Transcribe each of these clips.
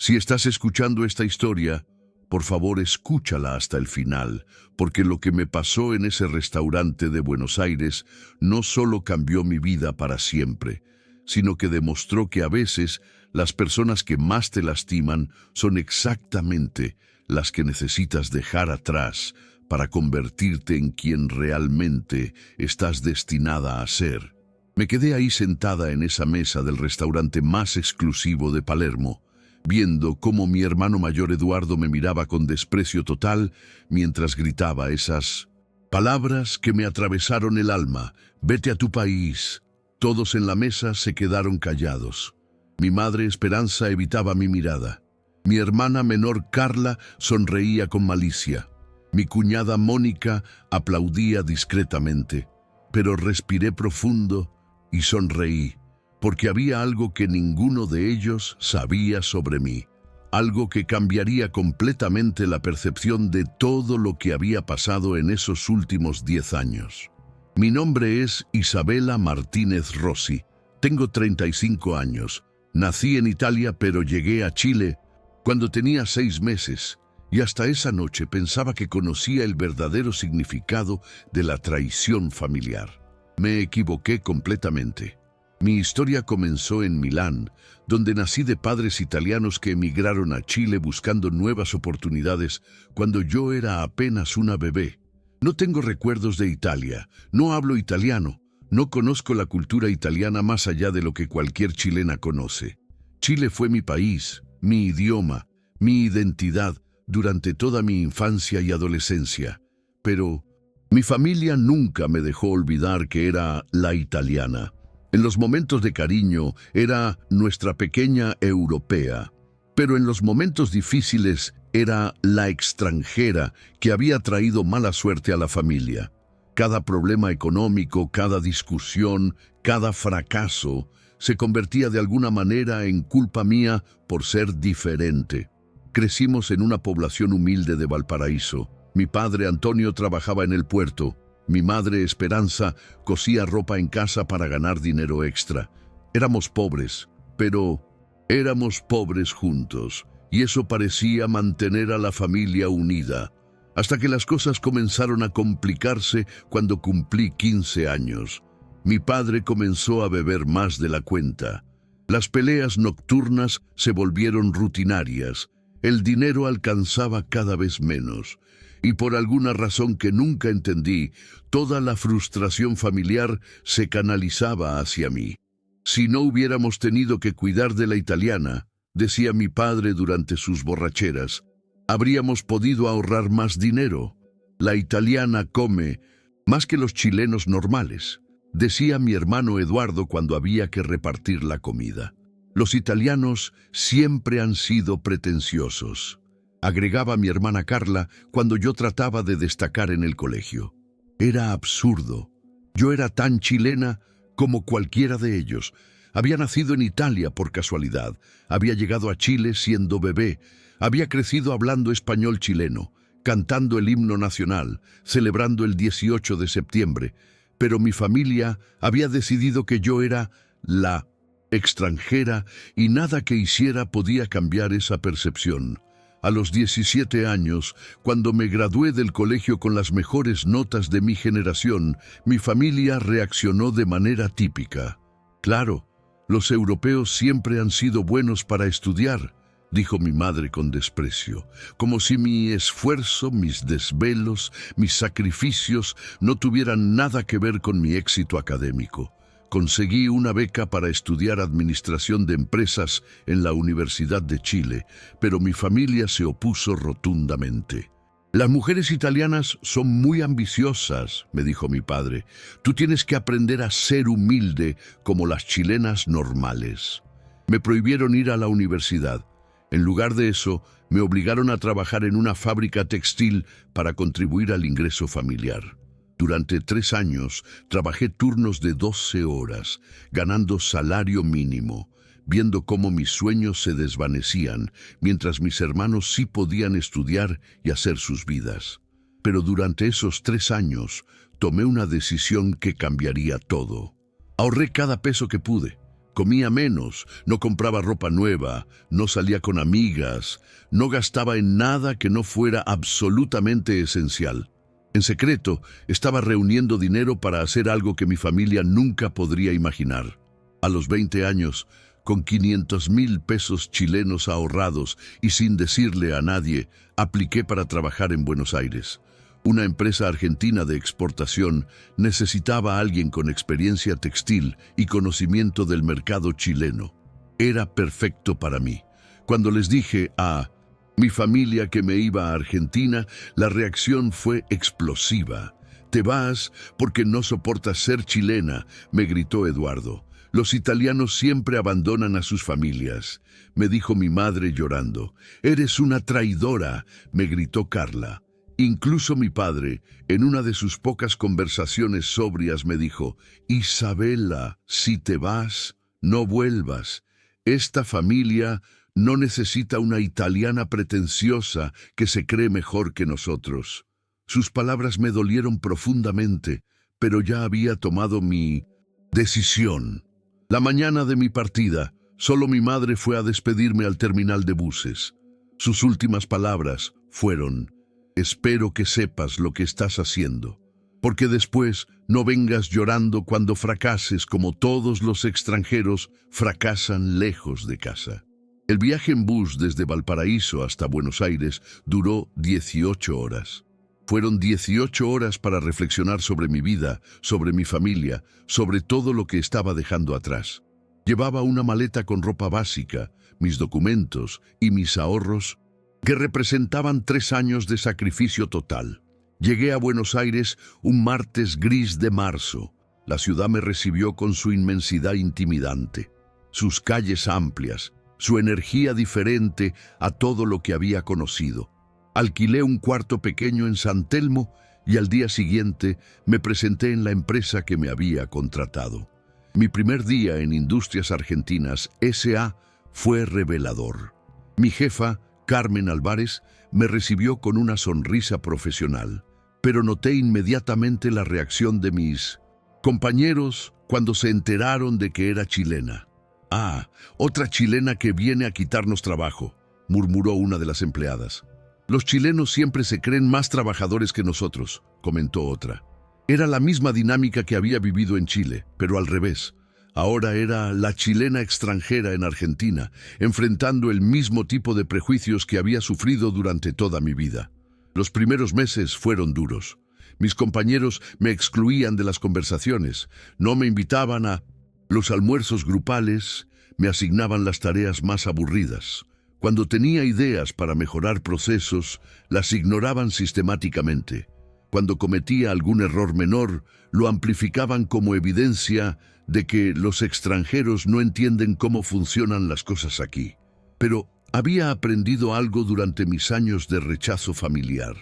Si estás escuchando esta historia, por favor escúchala hasta el final, porque lo que me pasó en ese restaurante de Buenos Aires no solo cambió mi vida para siempre, sino que demostró que a veces las personas que más te lastiman son exactamente las que necesitas dejar atrás para convertirte en quien realmente estás destinada a ser. Me quedé ahí sentada en esa mesa del restaurante más exclusivo de Palermo, viendo cómo mi hermano mayor Eduardo me miraba con desprecio total mientras gritaba esas palabras que me atravesaron el alma: vete a tu país. Todos en la mesa se quedaron callados. Mi madre Esperanza evitaba mi mirada. Mi hermana menor Carla sonreía con malicia. Mi cuñada Mónica aplaudía discretamente, pero respiré profundo y sonreí, porque había algo que ninguno de ellos sabía sobre mí, algo que cambiaría completamente la percepción de todo lo que había pasado en esos últimos 10 años. Mi nombre es Isabela Martínez Rossi. Tengo 35 años. Nací en Italia, pero llegué a Chile cuando tenía 6 meses, y hasta esa noche pensaba que conocía el verdadero significado de la traición familiar. Me equivoqué completamente. Mi historia comenzó en Milán, donde nací de padres italianos que emigraron a Chile buscando nuevas oportunidades cuando yo era apenas una bebé. No tengo recuerdos de Italia, no hablo italiano, no conozco la cultura italiana más allá de lo que cualquier chilena conoce. Chile fue mi país, mi idioma, mi identidad durante toda mi infancia y adolescencia, pero mi familia nunca me dejó olvidar que era la italiana. En los momentos de cariño era nuestra pequeña europea, pero en los momentos difíciles era la extranjera que había traído mala suerte a la familia. Cada problema económico, cada discusión, cada fracaso se convertía de alguna manera en culpa mía por ser diferente. Crecimos en una población humilde de Valparaíso. Mi padre Antonio trabajaba en el puerto. Mi madre Esperanza cosía ropa en casa para ganar dinero extra. Éramos pobres, pero éramos pobres juntos, y eso parecía mantener a la familia unida. Hasta que las cosas comenzaron a complicarse cuando cumplí 15 años. Mi padre comenzó a beber más de la cuenta. Las peleas nocturnas se volvieron rutinarias. El dinero alcanzaba cada vez menos. Y por alguna razón que nunca entendí, toda la frustración familiar se canalizaba hacia mí. Si no hubiéramos tenido que cuidar de la italiana, decía mi padre durante sus borracheras, habríamos podido ahorrar más dinero. La italiana come más que los chilenos normales, decía mi hermano Eduardo cuando había que repartir la comida. Los italianos siempre han sido pretenciosos, agregaba mi hermana Carla cuando yo trataba de destacar en el colegio. Era absurdo. Yo era tan chilena como cualquiera de ellos. Había nacido en Italia por casualidad. Había llegado a Chile siendo bebé. Había crecido hablando español chileno, cantando el himno nacional, celebrando el 18 de septiembre. Pero mi familia había decidido que yo era la extranjera y nada que hiciera podía cambiar esa percepción. A los 17 años, cuando me gradué del colegio con las mejores notas de mi generación, mi familia reaccionó de manera típica. Claro, los europeos siempre han sido buenos para estudiar, dijo mi madre con desprecio, como si mi esfuerzo, mis desvelos, mis sacrificios no tuvieran nada que ver con mi éxito académico. Conseguí una beca para estudiar administración de empresas en la Universidad de Chile, pero mi familia se opuso rotundamente. Las mujeres italianas son muy ambiciosas, me dijo mi padre. Tú tienes que aprender a ser humilde como las chilenas normales. Me prohibieron ir a la universidad. En lugar de eso, me obligaron a trabajar en una fábrica textil para contribuir al ingreso familiar. Durante 3 años trabajé turnos de 12 horas, ganando salario mínimo, viendo cómo mis sueños se desvanecían, mientras mis hermanos sí podían estudiar y hacer sus vidas. Pero durante esos 3 años tomé una decisión que cambiaría todo. Ahorré cada peso que pude. Comía menos, no compraba ropa nueva, no salía con amigas, no gastaba en nada que no fuera absolutamente esencial. En secreto, estaba reuniendo dinero para hacer algo que mi familia nunca podría imaginar. A los 20 años, con 500,000 pesos chilenos ahorrados y sin decirle a nadie, apliqué para trabajar en Buenos Aires. Una empresa argentina de exportación necesitaba a alguien con experiencia textil y conocimiento del mercado chileno. Era perfecto para mí. Cuando les dije a mi familia que me iba a Argentina, la reacción fue explosiva. «¿Te vas porque no soportas ser chilena?», me gritó Eduardo. «Los italianos siempre abandonan a sus familias», me dijo mi madre llorando. «Eres una traidora», me gritó Carla. Incluso mi padre, en una de sus pocas conversaciones sobrias, me dijo: «Isabela, si te vas, no vuelvas. Esta familia no necesita una italiana pretenciosa que se cree mejor que nosotros». Sus palabras me dolieron profundamente, pero ya había tomado mi decisión. La mañana de mi partida, solo mi madre fue a despedirme al terminal de buses. Sus últimas palabras fueron: «Espero que sepas lo que estás haciendo, porque después no vengas llorando cuando fracases como todos los extranjeros fracasan lejos de casa». El viaje en bus desde Valparaíso hasta Buenos Aires duró 18 horas. Fueron 18 horas para reflexionar sobre mi vida, sobre mi familia, sobre todo lo que estaba dejando atrás. Llevaba una maleta con ropa básica, mis documentos y mis ahorros, que representaban 3 años de sacrificio total. Llegué a Buenos Aires un martes gris de marzo. La ciudad me recibió con su inmensidad intimidante, sus calles amplias, su energía diferente a todo lo que había conocido. Alquilé un cuarto pequeño en San Telmo y al día siguiente me presenté en la empresa que me había contratado. Mi primer día en Industrias Argentinas S.A. fue revelador. Mi jefa, Carmen Álvarez, me recibió con una sonrisa profesional, pero noté inmediatamente la reacción de mis compañeros cuando se enteraron de que era chilena. «Ah, otra chilena que viene a quitarnos trabajo», murmuró una de las empleadas. «Los chilenos siempre se creen más trabajadores que nosotros», comentó otra. Era la misma dinámica que había vivido en Chile, pero al revés. Ahora era la chilena extranjera en Argentina, enfrentando el mismo tipo de prejuicios que había sufrido durante toda mi vida. Los primeros meses fueron duros. Mis compañeros me excluían de las conversaciones, no me invitaban a los almuerzos grupales, me asignaban las tareas más aburridas. Cuando tenía ideas para mejorar procesos, las ignoraban sistemáticamente. Cuando cometía algún error menor, lo amplificaban como evidencia de que los extranjeros no entienden cómo funcionan las cosas aquí. Pero había aprendido algo durante mis años de rechazo familiar.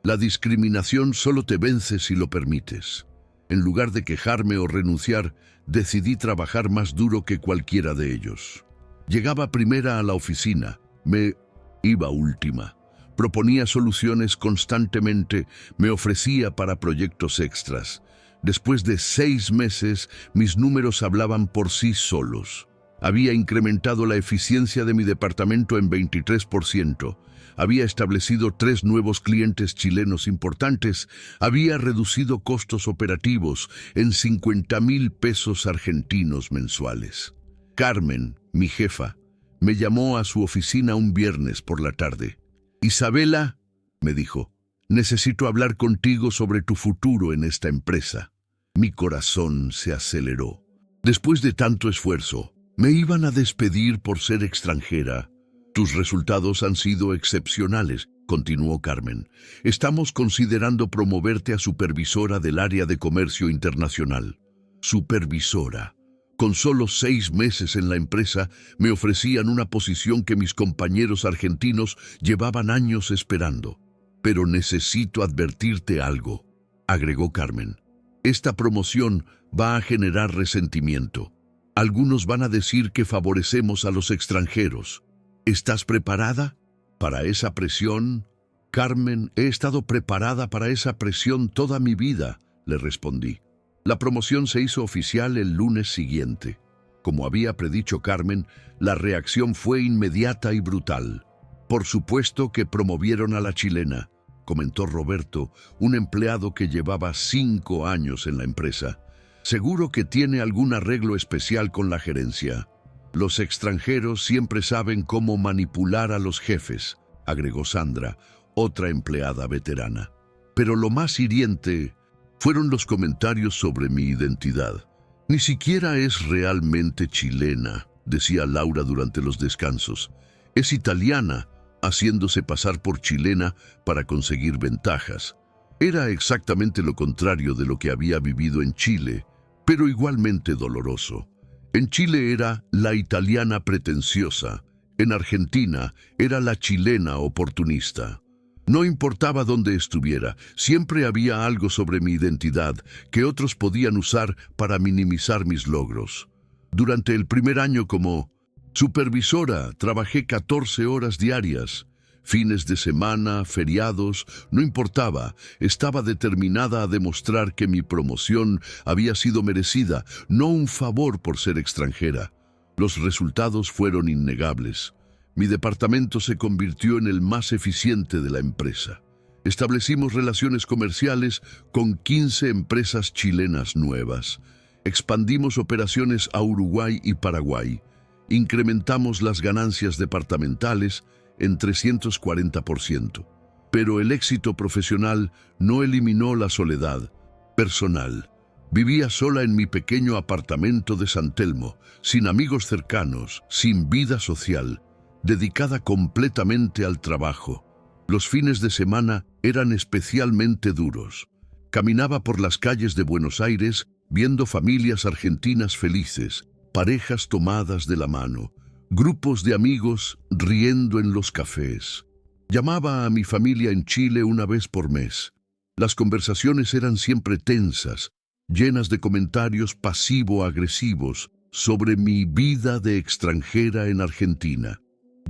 La discriminación solo te vence si lo permites. En lugar de quejarme o renunciar, decidí trabajar más duro que cualquiera de ellos. Llegaba primera a la oficina, me iba última. Proponía soluciones constantemente, me ofrecía para proyectos extras. Después de 6 meses, mis números hablaban por sí solos. Había incrementado la eficiencia de mi departamento en 23%. Había establecido 3 nuevos clientes chilenos importantes. Había reducido costos operativos en 50,000 pesos argentinos mensuales. Carmen, mi jefa, me llamó a su oficina un viernes por la tarde. «Isabela», me dijo, «necesito hablar contigo sobre tu futuro en esta empresa». Mi corazón se aceleró. Después de tanto esfuerzo, ¿me iban a despedir por ser extranjera? «Tus resultados han sido excepcionales», continuó Carmen. «Estamos considerando promoverte a supervisora del área de comercio internacional». Supervisora. Con solo 6 meses en la empresa, me ofrecían una posición que mis compañeros argentinos llevaban años esperando. «Pero necesito advertirte algo», agregó Carmen. «Esta promoción va a generar resentimiento. Algunos van a decir que favorecemos a los extranjeros. ¿Estás preparada para esa presión?» «Carmen, he estado preparada para esa presión toda mi vida», le respondí. La promoción se hizo oficial el lunes siguiente. Como había predicho Carmen, la reacción fue inmediata y brutal. Por supuesto que promovieron a la chilena, comentó Roberto, un empleado que llevaba 5 años en la empresa. Seguro que tiene algún arreglo especial con la gerencia. Los extranjeros siempre saben cómo manipular a los jefes, agregó Sandra, otra empleada veterana. Pero lo más hiriente fueron los comentarios sobre mi identidad. Ni siquiera es realmente chilena, decía Laura durante los descansos. Es italiana, haciéndose pasar por chilena para conseguir ventajas. Era exactamente lo contrario de lo que había vivido en Chile, pero igualmente doloroso. En Chile era la italiana pretenciosa, en Argentina era la chilena oportunista. No importaba dónde estuviera, siempre había algo sobre mi identidad que otros podían usar para minimizar mis logros. Durante el primer año como supervisora trabajé 14 horas diarias. Fines de semana, feriados, no importaba, estaba determinada a demostrar que mi promoción había sido merecida, no un favor por ser extranjera. Los resultados fueron innegables. Mi departamento se convirtió en el más eficiente de la empresa. Establecimos relaciones comerciales con 15 empresas chilenas nuevas. Expandimos operaciones a Uruguay y Paraguay. Incrementamos las ganancias departamentales en 340%. Pero el éxito profesional no eliminó la soledad personal. Vivía sola en mi pequeño apartamento de San Telmo, sin amigos cercanos, sin vida social, dedicada completamente al trabajo. Los fines de semana eran especialmente duros. Caminaba por las calles de Buenos Aires viendo familias argentinas felices, parejas tomadas de la mano, grupos de amigos riendo en los cafés. Llamaba a mi familia en Chile una vez por mes. Las conversaciones eran siempre tensas, llenas de comentarios pasivo-agresivos sobre mi vida de extranjera en Argentina.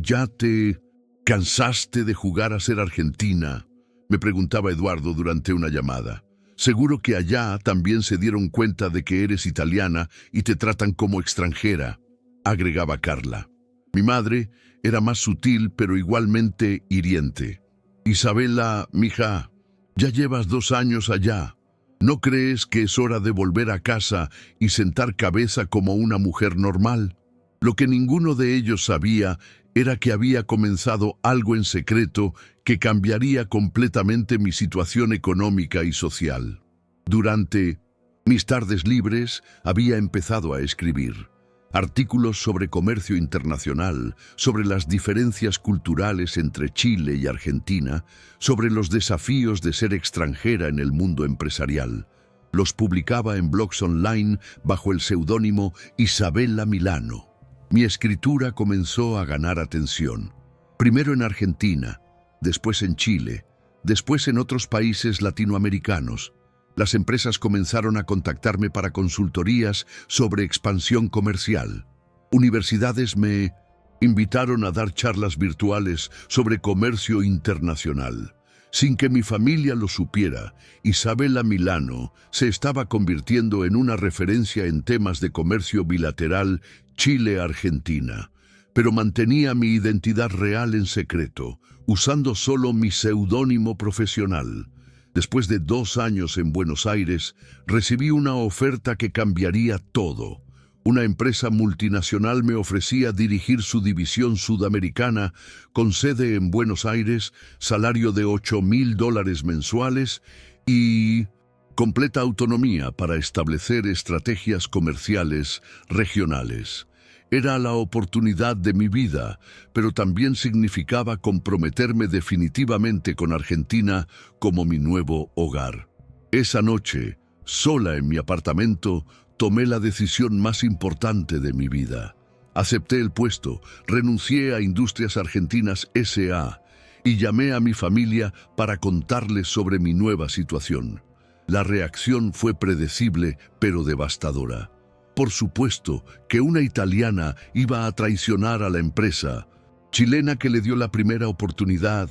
¿Ya te cansaste de jugar a ser argentina?, me preguntaba Eduardo durante una llamada. Seguro que allá también se dieron cuenta de que eres italiana y te tratan como extranjera, agregaba Carla. Mi madre era más sutil pero igualmente hiriente. Isabela, mija, ya llevas 2 años allá. ¿No crees que es hora de volver a casa y sentar cabeza como una mujer normal? Lo que ninguno de ellos sabía era que había comenzado algo en secreto que cambiaría completamente mi situación económica y social. Durante mis tardes libres había empezado a escribir artículos sobre comercio internacional, sobre las diferencias culturales entre Chile y Argentina, sobre los desafíos de ser extranjera en el mundo empresarial. Los publicaba en blogs online bajo el seudónimo Isabela Milano. Mi escritura comenzó a ganar atención, primero en Argentina, después en Chile, después en otros países latinoamericanos. Las empresas comenzaron a contactarme para consultorías sobre expansión comercial. Universidades me invitaron a dar charlas virtuales sobre comercio internacional. Sin que mi familia lo supiera, Isabela Milano se estaba convirtiendo en una referencia en temas de comercio bilateral Chile-Argentina, pero mantenía mi identidad real en secreto, usando solo mi seudónimo profesional. Después de 2 años en Buenos Aires, recibí una oferta que cambiaría todo. Una empresa multinacional me ofrecía dirigir su división sudamericana con sede en Buenos Aires, salario de $8,000 mensuales y completa autonomía para establecer estrategias comerciales regionales. Era la oportunidad de mi vida, pero también significaba comprometerme definitivamente con Argentina como mi nuevo hogar. Esa noche, sola en mi apartamento, tomé la decisión más importante de mi vida. Acepté el puesto, renuncié a Industrias Argentinas S.A. y llamé a mi familia para contarles sobre mi nueva situación. La reacción fue predecible, pero devastadora. Por supuesto que una italiana iba a traicionar a la empresa. Chilena que le dio la primera oportunidad,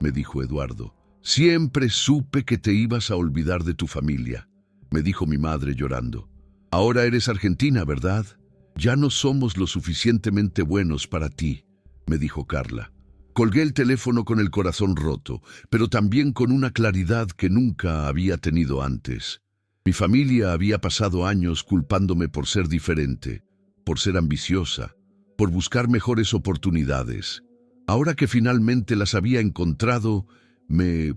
me dijo Eduardo. Siempre supe que te ibas a olvidar de tu familia, me dijo mi madre llorando. Ahora eres argentina, ¿verdad? Ya no somos lo suficientemente buenos para ti, me dijo Carla. Colgué el teléfono con el corazón roto, pero también con una claridad que nunca había tenido antes. Mi familia había pasado años culpándome por ser diferente, por ser ambiciosa, por buscar mejores oportunidades. Ahora que finalmente las había encontrado, me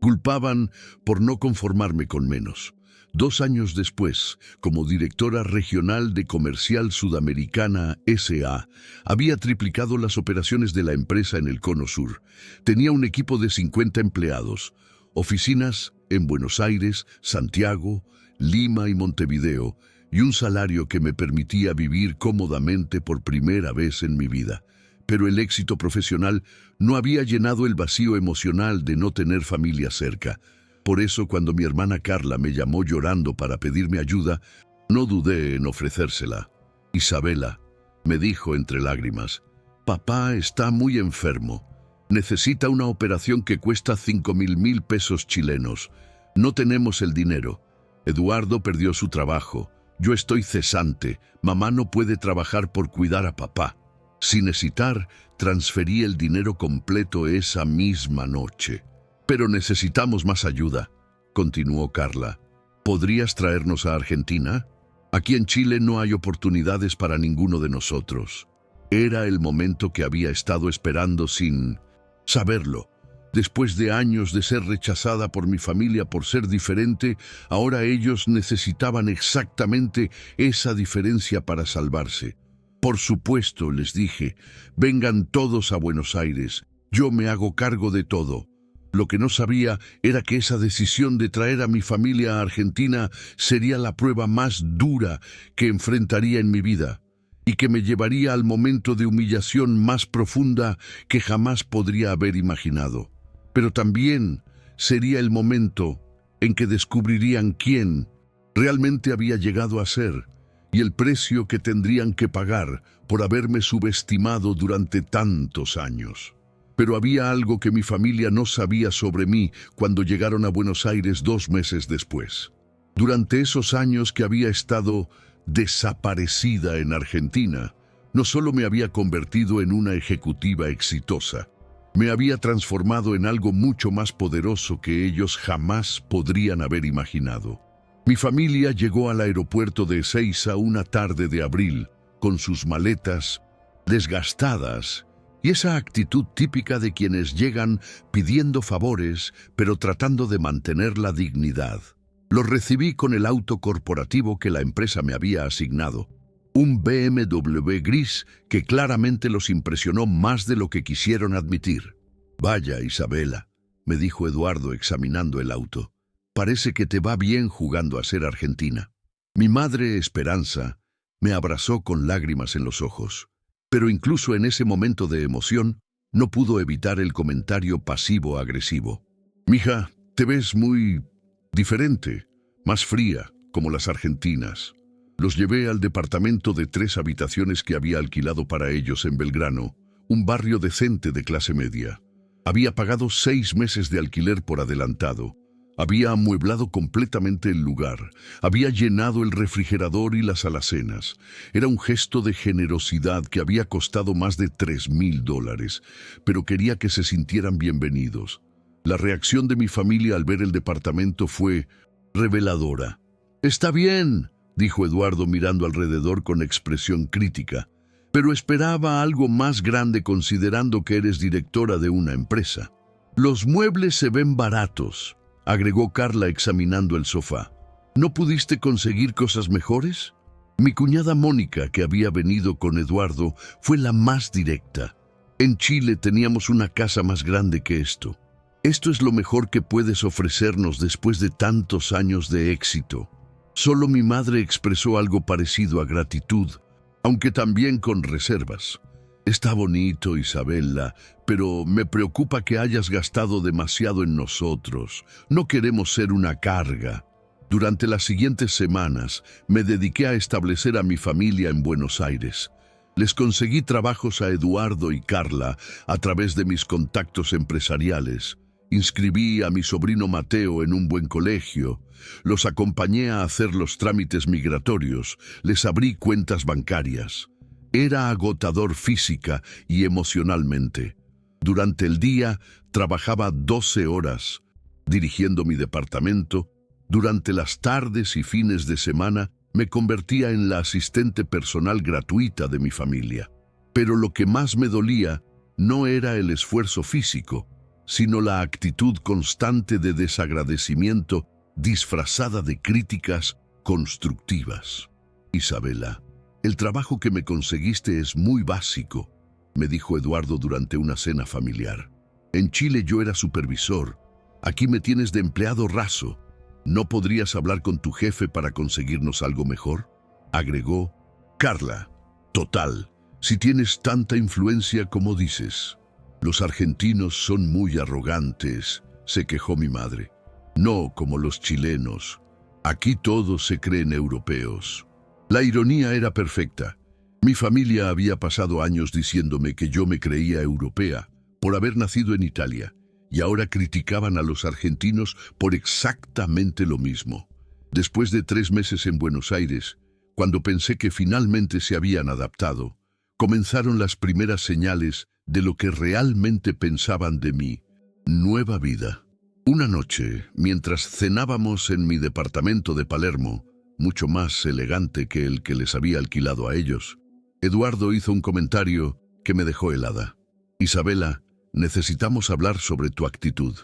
culpaban por no conformarme con menos. 2 años después, como directora regional de Comercial Sudamericana S.A., había triplicado las operaciones de la empresa en el Cono Sur. Tenía un equipo de 50 empleados, oficinas en Buenos Aires, Santiago, Lima y Montevideo, y un salario que me permitía vivir cómodamente por primera vez en mi vida. Pero el éxito profesional no había llenado el vacío emocional de no tener familia cerca. Por eso, cuando mi hermana Carla me llamó llorando para pedirme ayuda, no dudé en ofrecérsela. Isabela, me dijo entre lágrimas, papá está muy enfermo. Necesita una operación que cuesta 5.000 pesos chilenos. No tenemos el dinero. Eduardo perdió su trabajo. Yo estoy cesante. Mamá no puede trabajar por cuidar a papá. Sin hesitar, transferí el dinero completo esa misma noche. Pero necesitamos más ayuda, continuó Carla. ¿Podrías traernos a Argentina? Aquí en Chile no hay oportunidades para ninguno de nosotros. Era el momento que había estado esperando sin saberlo. Después de años de ser rechazada por mi familia por ser diferente, ahora ellos necesitaban exactamente esa diferencia para salvarse. Por supuesto, les dije, vengan todos a Buenos Aires. Yo me hago cargo de todo. Lo que no sabía era que esa decisión de traer a mi familia a Argentina sería la prueba más dura que enfrentaría en mi vida y que me llevaría al momento de humillación más profunda que jamás podría haber imaginado. Pero también sería el momento en que descubrirían quién realmente había llegado a ser y el precio que tendrían que pagar por haberme subestimado durante tantos años. Pero había algo que mi familia no sabía sobre mí cuando llegaron a Buenos Aires 2 meses después. Durante esos años que había estado desaparecida en Argentina, no solo me había convertido en una ejecutiva exitosa, me había transformado en algo mucho más poderoso que ellos jamás podrían haber imaginado. Mi familia llegó al aeropuerto de Ezeiza una tarde de abril, con sus maletas desgastadas, y esa actitud típica de quienes llegan pidiendo favores, pero tratando de mantener la dignidad. Los recibí con el auto corporativo que la empresa me había asignado, un BMW gris que claramente los impresionó más de lo que quisieron admitir. Vaya, Isabela, me dijo Eduardo examinando el auto, parece que te va bien jugando a ser argentina. Mi madre, Esperanza, me abrazó con lágrimas en los ojos. Pero incluso en ese momento de emoción, no pudo evitar el comentario pasivo-agresivo. Mija, te ves muy diferente, más fría, como las argentinas. Los llevé al departamento de 3 habitaciones que había alquilado para ellos en Belgrano, un barrio decente de clase media. Había pagado 6 meses de alquiler por adelantado. Había amueblado completamente el lugar, había llenado el refrigerador y las alacenas. Era un gesto de generosidad que había costado más de $3.000, pero quería que se sintieran bienvenidos. La reacción de mi familia al ver el departamento fue reveladora. «Está bien», dijo Eduardo mirando alrededor con expresión crítica, «pero esperaba algo más grande considerando que eres directora de una empresa. Los muebles se ven baratos», agregó Carla examinando el sofá. «¿No pudiste conseguir cosas mejores?» Mi cuñada Mónica, que había venido con Eduardo, fue la más directa. «En Chile teníamos una casa más grande que esto. Esto es lo mejor que puedes ofrecernos después de tantos años de éxito». Solo mi madre expresó algo parecido a gratitud, aunque también con reservas. «Está bonito, Isabela, pero me preocupa que hayas gastado demasiado en nosotros. No queremos ser una carga». Durante las siguientes semanas me dediqué a establecer a mi familia en Buenos Aires. Les conseguí trabajos a Eduardo y Carla a través de mis contactos empresariales Inscribí a mi sobrino Mateo en un buen colegio, los acompañé a hacer los trámites migratorios, les abrí cuentas bancarias. Era agotador física y emocionalmente. Durante el día trabajaba 12 horas, dirigiendo mi departamento. Durante las tardes y fines de semana me convertía en la asistente personal gratuita de mi familia. Pero lo que más me dolía no era el esfuerzo físico, sino la actitud constante de desagradecimiento disfrazada de críticas constructivas. Isabela, el trabajo que me conseguiste es muy básico, me dijo Eduardo durante una cena familiar. En Chile yo era supervisor, aquí me tienes de empleado raso. ¿No podrías hablar con tu jefe para conseguirnos algo mejor?, agregó. Carla, total, si tienes tanta influencia como dices. Los argentinos son muy arrogantes, se quejó mi madre. No como los chilenos. Aquí todos se creen europeos. La ironía era perfecta. Mi familia había pasado años diciéndome que yo me creía europea por haber nacido en Italia, y ahora criticaban a los argentinos por exactamente lo mismo. Después de 3 meses en Buenos Aires, cuando pensé que finalmente se habían adaptado, comenzaron las primeras señales de lo que realmente pensaban de mí. Nueva vida. Una noche, mientras cenábamos en mi departamento de Palermo, mucho más elegante que el que les había alquilado a ellos, Eduardo hizo un comentario que me dejó helada. Isabela, necesitamos hablar sobre tu actitud.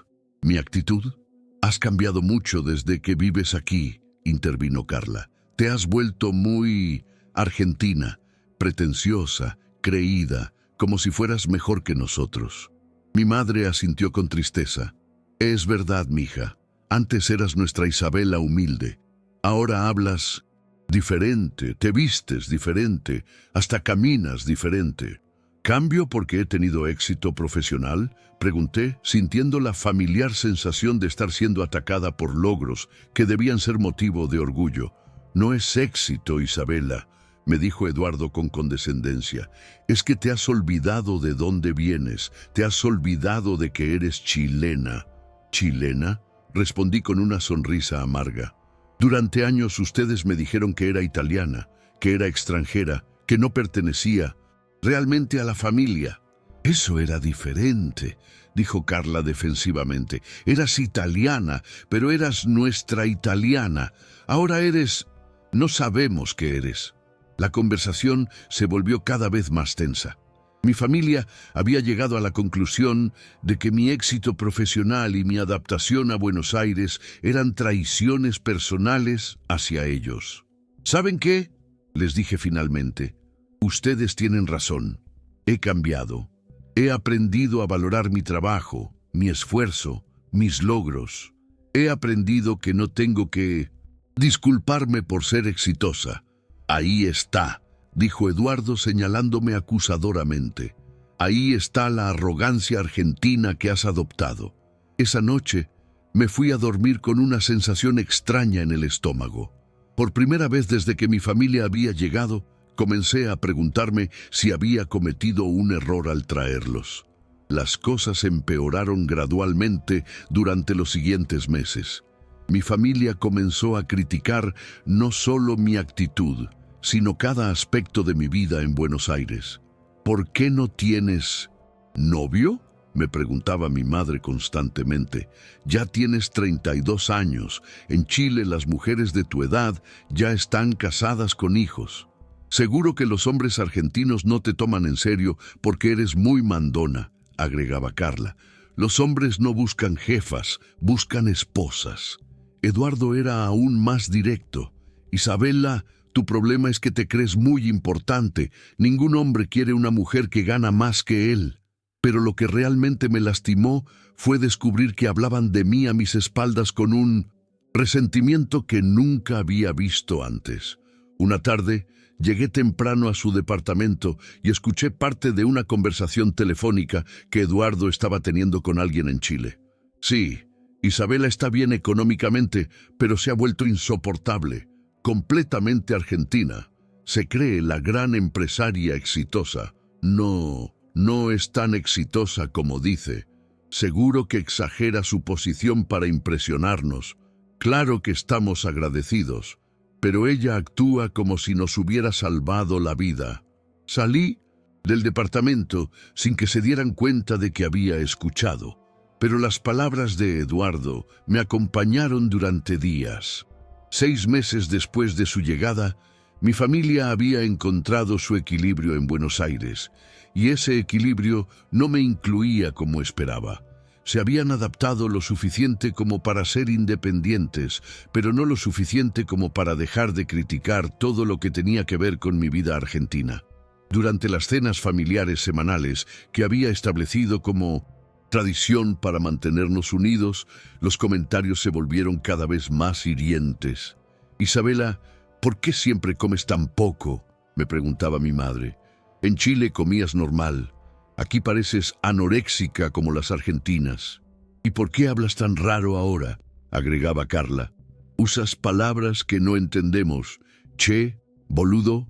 ¿Mi actitud? Has cambiado mucho desde que vives aquí, intervino Carla. Te has vuelto muy argentina, pretenciosa, creída, como si fueras mejor que nosotros. Mi madre asintió con tristeza. Es verdad, mija. Antes eras nuestra Isabela humilde. Ahora hablas diferente, te vistes diferente, hasta caminas diferente. ¿Cambio porque he tenido éxito profesional?, pregunté, sintiendo la familiar sensación de estar siendo atacada por logros que debían ser motivo de orgullo. No es éxito, Isabela, me dijo Eduardo con condescendencia. Es que te has olvidado de dónde vienes, te has olvidado de que eres chilena. ¿Chilena?, respondí con una sonrisa amarga. Durante años ustedes me dijeron que era italiana, que era extranjera, que no pertenecía realmente a la familia. Eso era diferente, dijo Carla defensivamente. Eras italiana, pero eras nuestra italiana. Ahora eres... No sabemos qué eres. La conversación se volvió cada vez más tensa. Mi familia había llegado a la conclusión de que mi éxito profesional y mi adaptación a Buenos Aires eran traiciones personales hacia ellos. ¿Saben qué?, les dije finalmente. Ustedes tienen razón. He cambiado. He aprendido a valorar mi trabajo, mi esfuerzo, mis logros. He aprendido que no tengo que disculparme por ser exitosa. Ahí está, dijo Eduardo señalándome acusadoramente. Ahí está la arrogancia argentina que has adoptado. Esa noche me fui a dormir con una sensación extraña en el estómago. Por primera vez desde que mi familia había llegado, comencé a preguntarme si había cometido un error al traerlos. Las cosas empeoraron gradualmente durante los siguientes meses. Mi familia comenzó a criticar no solo mi actitud, sino cada aspecto de mi vida en Buenos Aires. ¿Por qué no tienes novio?, me preguntaba mi madre constantemente. Ya tienes 32 años. En Chile las mujeres de tu edad ya están casadas con hijos. Seguro que los hombres argentinos no te toman en serio porque eres muy mandona, agregaba Carla. Los hombres no buscan jefas, buscan esposas. Eduardo era aún más directo. Isabela, tu problema es que te crees muy importante. Ningún hombre quiere una mujer que gana más que él. Pero lo que realmente me lastimó fue descubrir que hablaban de mí a mis espaldas con un resentimiento que nunca había visto antes. Una tarde, llegué temprano a su departamento y escuché parte de una conversación telefónica que Eduardo estaba teniendo con alguien en Chile. Sí, Isabela está bien económicamente, pero se ha vuelto insoportable, completamente argentina. Se cree la gran empresaria exitosa. No es tan exitosa como dice. Seguro que exagera su posición para impresionarnos. Claro que estamos agradecidos, pero ella actúa como si nos hubiera salvado la vida. Salí del departamento sin que se dieran cuenta de que había escuchado, pero las palabras de Eduardo me acompañaron durante días. 6 meses después de su llegada, mi familia había encontrado su equilibrio en Buenos Aires, y ese equilibrio no me incluía como esperaba. Se habían adaptado lo suficiente como para ser independientes, pero no lo suficiente como para dejar de criticar todo lo que tenía que ver con mi vida argentina. Durante las cenas familiares semanales que había establecido como tradición para mantenernos unidos, los comentarios se volvieron cada vez más hirientes. «Isabela, ¿por qué siempre comes tan poco?», me preguntaba mi madre. «En Chile comías normal. Aquí pareces anoréxica como las argentinas». «¿Y por qué hablas tan raro ahora?», agregaba Carla. «Usas palabras que no entendemos. Che, boludo,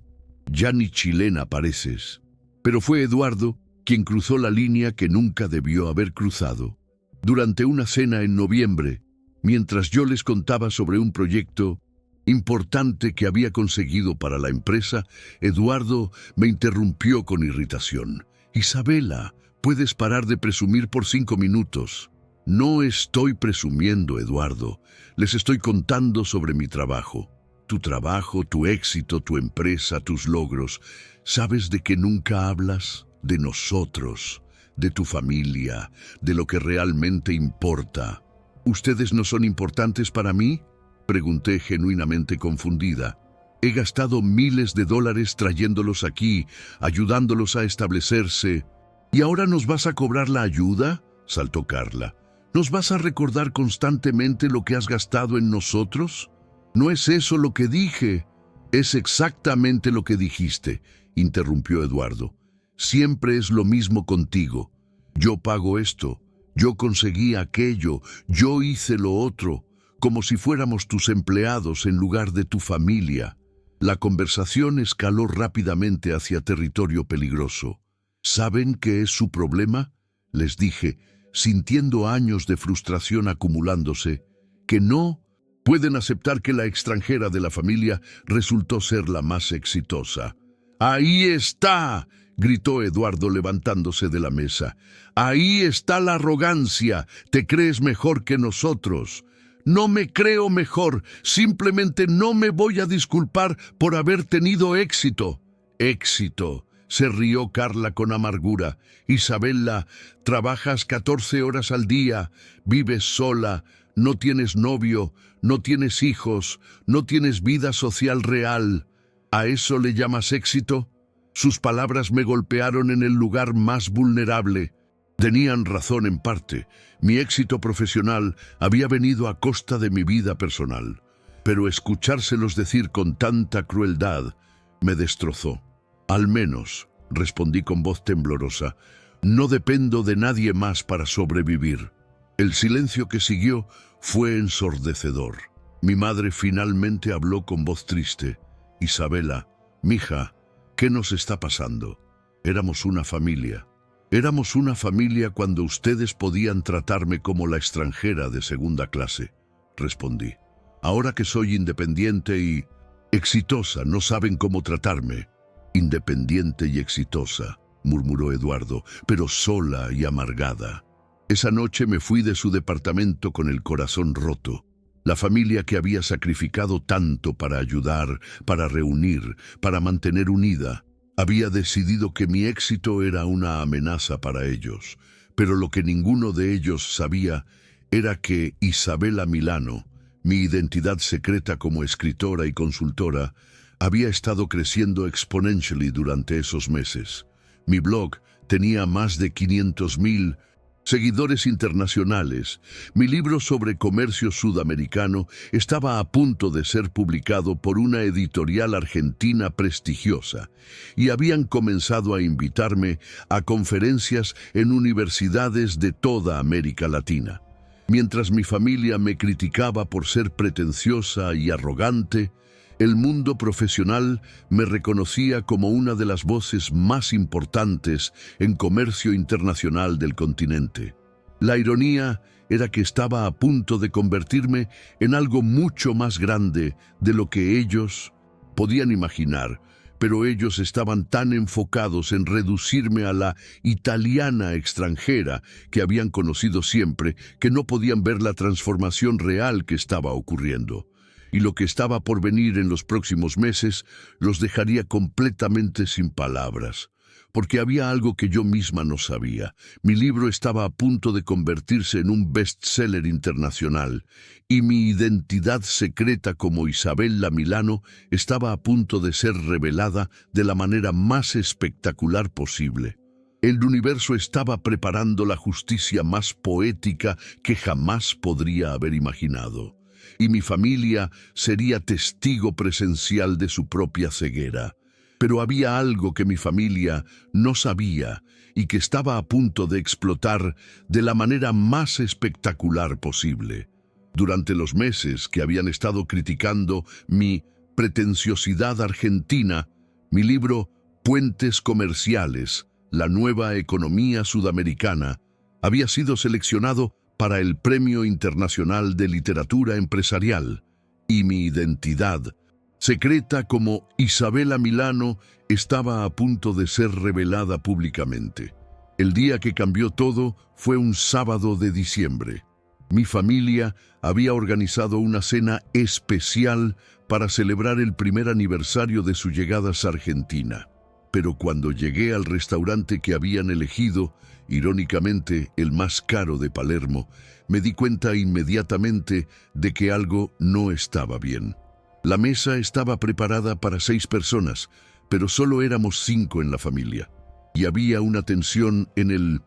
ya ni chilena pareces». Pero fue Eduardo quien cruzó la línea que nunca debió haber cruzado. Durante una cena en noviembre, mientras yo les contaba sobre un proyecto importante que había conseguido para la empresa, Eduardo me interrumpió con irritación. «Isabela, puedes parar de presumir por 5 minutos». «No estoy presumiendo, Eduardo. Les estoy contando sobre mi trabajo. Tu trabajo, tu éxito, tu empresa, tus logros. ¿Sabes de qué nunca hablas? De nosotros, de tu familia, de lo que realmente importa». «¿Ustedes no son importantes para mí?», pregunté genuinamente confundida. «He gastado miles de dólares trayéndolos aquí, ayudándolos a establecerse». «¿Y ahora nos vas a cobrar la ayuda?», saltó Carla. «¿Nos vas a recordar constantemente lo que has gastado en nosotros?». «No es eso lo que dije». «Es exactamente lo que dijiste», interrumpió Eduardo. «Siempre es lo mismo contigo. Yo pago esto, yo conseguí aquello, yo hice lo otro, como si fuéramos tus empleados en lugar de tu familia». La conversación escaló rápidamente hacia territorio peligroso. «¿Saben qué es su problema?», les dije, sintiendo años de frustración acumulándose, «que no pueden aceptar que la extranjera de la familia resultó ser la más exitosa». «¡Ahí está!», gritó Eduardo levantándose de la mesa. «Ahí está la arrogancia. Te crees mejor que nosotros». «No me creo mejor. Simplemente no me voy a disculpar por haber tenido éxito». «Éxito», se rió Carla con amargura. «Isabela, trabajas 14 horas al día, vives sola, no tienes novio, no tienes hijos, no tienes vida social real. ¿A eso le llamas éxito?». Sus palabras me golpearon en el lugar más vulnerable. Tenían razón en parte. Mi éxito profesional había venido a costa de mi vida personal. Pero escuchárselos decir con tanta crueldad me destrozó. «Al menos», respondí con voz temblorosa, «no dependo de nadie más para sobrevivir». El silencio que siguió fue ensordecedor. Mi madre finalmente habló con voz triste. «Isabela, mija, ¿qué nos está pasando? Éramos una familia. Éramos una familia cuando ustedes podían tratarme como la extranjera de segunda clase», respondí. «Ahora que soy independiente y exitosa, no saben cómo tratarme». «Independiente y exitosa», murmuró Eduardo, «pero sola y amargada». Esa noche me fui de su departamento con el corazón roto. La familia que había sacrificado tanto para ayudar, para reunir, para mantener unida, había decidido que mi éxito era una amenaza para ellos. Pero lo que ninguno de ellos sabía era que Isabela Milano, mi identidad secreta como escritora y consultora, había estado creciendo exponentially durante esos meses. Mi blog tenía más de 500,000 seguidores internacionales. Mi libro sobre comercio sudamericano estaba a punto de ser publicado por una editorial argentina prestigiosa y habían comenzado a invitarme a conferencias en universidades de toda América Latina. Mientras mi familia me criticaba por ser pretenciosa y arrogante, el mundo profesional me reconocía como una de las voces más importantes en comercio internacional del continente. La ironía era que estaba a punto de convertirme en algo mucho más grande de lo que ellos podían imaginar, pero ellos estaban tan enfocados en reducirme a la italiana extranjera que habían conocido siempre, que no podían ver la transformación real que estaba ocurriendo. Y lo que estaba por venir en los próximos meses los dejaría completamente sin palabras. Porque había algo que yo misma no sabía. Mi libro estaba a punto de convertirse en un bestseller internacional, y mi identidad secreta como Isabella Milano estaba a punto de ser revelada de la manera más espectacular posible. El universo estaba preparando la justicia más poética que jamás podría haber imaginado, y mi familia sería testigo presencial de su propia ceguera. Pero había algo que mi familia no sabía y que estaba a punto de explotar de la manera más espectacular posible. Durante los meses que habían estado criticando mi pretenciosidad argentina, mi libro Puentes Comerciales, la nueva economía sudamericana, había sido seleccionado para el Premio Internacional de Literatura Empresarial, y mi identidad secreta como Isabella Milano estaba a punto de ser revelada públicamente. El día que cambió todo fue un sábado de diciembre. Mi familia había organizado una cena especial para celebrar el primer aniversario de su llegada a Argentina. Pero cuando llegué al restaurante que habían elegido, irónicamente el más caro de Palermo, me di cuenta inmediatamente de que algo no estaba bien. La mesa estaba preparada para 6 personas, pero solo éramos 5 en la familia. Y había una tensión en el